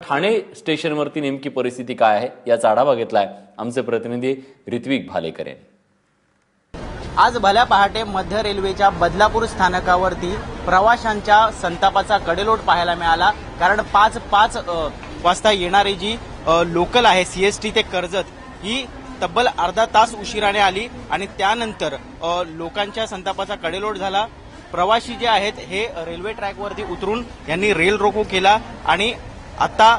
ठाणे स्टेशनवरती नेमकी परिस्थिती काय आहे याचा आढावा घेतलाय आमचे प्रतिनिधी ऋत्विक भालेकर यांनी। आज भल्या पहाटे मध्य रेल्वेच्या बदलापूर स्थानकावरती प्रवाशांच्या संतापाचा कडेलोट पाहायला मिळाला। कारण 5:05 वाजता येणारी जी लोकल आहे सीएसटी ते कर्जत ही तब्बल अर्धा तास उशिराने आली आणि त्यानंतर लोकांच्या संतापाचा कडेलोट झाला। प्रवासी जे आहेत हे रेल्वे ट्रॅकवरती उतरून यांनी रेल रोको केला आणि आता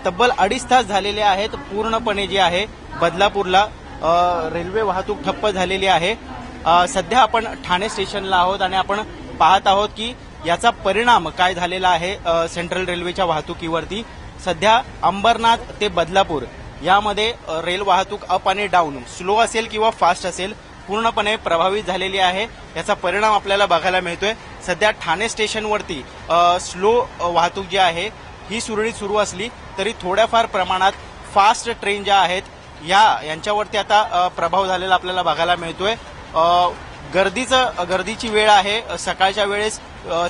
तब्बल 2.5 तास झालेले आहेत। पूर्णपणे जे आहे बदलापूरला रेल्वे वाहतूक ठप्प झालेली आहे। सध्या आपण ठाणे स्टेशनला आहोत आणि आपण पाहत आहोत की याचा परिणाम काय झालेला आहे सेंट्रल रेल्वेच्या वाहतुकीवरती। सध्या अंबरनाथ ते बदलापूर यामध्ये रेल वाहतूक अप आणि डाऊन स्लो असेल किंवा फास्ट असेल पूर्णपणे प्रभावित झालेली आहे। याचा परिणाम आपल्याला बघायला मिळतोय। सध्या ठाणे स्टेशनवरती स्लो वाहतूक जी आहे ही सुरळीत सुरू असली तरी थोड्याफार प्रमाणात फास्ट ट्रेन ज्या आहेत यांच्यावरती आता प्रभाव झालेला आपल्याला बघायला मिळतोय। गर्दीची वेळ आहे। सकाळच्या वेळेस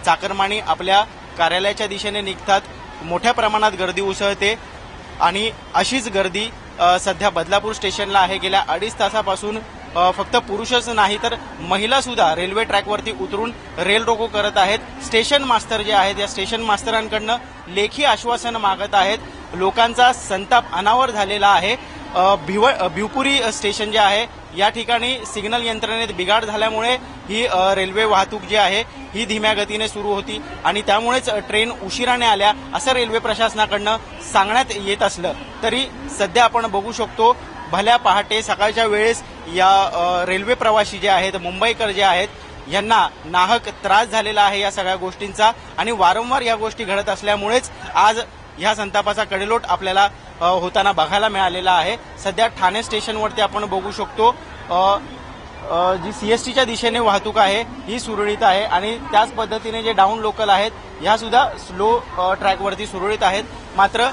चाकरमानी आपल्या कार्यालयाच्या दिशेने निघतात, मोठ्या प्रमाणात गर्दी उसळते आणि अशीच गर्दी सध्या बदलापूर स्टेशनला आहे। गेल्या 2.5 तासापासून फक्त पुरुषच नाही तर महिला सुद्धा रेल्वे ट्रॅकवरती उतरून रेल रोको करत आहेत। स्टेशन मास्तर जे आहेत या स्टेशन मास्तरांकडनं लेखी आश्वासन मागत आहेत। लोकांचा संताप अनावर झालेला आहे। भिवपुरी स्टेशन जे आहे या ठिकाणी सिग्नल यंत्रणेत बिघाड झाल्यामुळे ही रेल्वे वाहतूक जी आहे ही धीम्या गतीने सुरू होती आणि त्यामुळेच ट्रेन उशिराने आल्या असं रेल्वे प्रशासनाकडनं सांगण्यात येत असलं तरी सध्या आपण बघू शकतो भल्या पहाटे सकाळच्या वेळेस या रेल्वे प्रवासी जे आहेत मुंबईकर जे आहेत यांना नाहक त्रास झालेला आहे या सगळ्या गोष्टींचा आणि वारंवार या गोष्टी घडत असल्यामुळेच आज ह्या संतापाचा कडेलोट आपल्याला होताना बघायला मिळालेला आहे। सध्या ठाणे स्टेशनवरती आपण बघू शकतो जी सीएसटीच्या दिशेने वाहतूक आहे ही सुरळीत आहे आणि त्याच पद्धतीने जे डाऊन लोकल आहेत ह्या सुद्धा स्लो ट्रॅकवरती सुरळीत आहेत। मात्र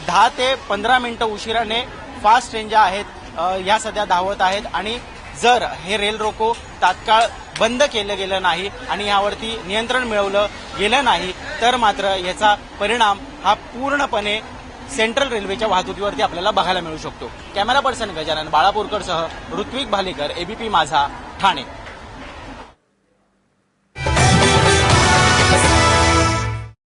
10 ते 15 मिनिटं उशिराने फास्ट ट्रेन ज्या आहेत ह्या सध्या धावत आहेत आणि जर हे रेल रोको तात्काळ बंद केलं गेलं नाही आणि यावरती नियंत्रण मिळवलं गेलं नाही तर मात्र याचा परिणाम हा पूर्णपणे सेंट्रल रेल्वेच्या वाहतुकीवरती आपल्याला बघायला मिळू शकतो। कॅमेरा पर्सन गजानन बाळापूरकरसह ऋत्विक भालेकर, एबीपी माझा, ठाणे।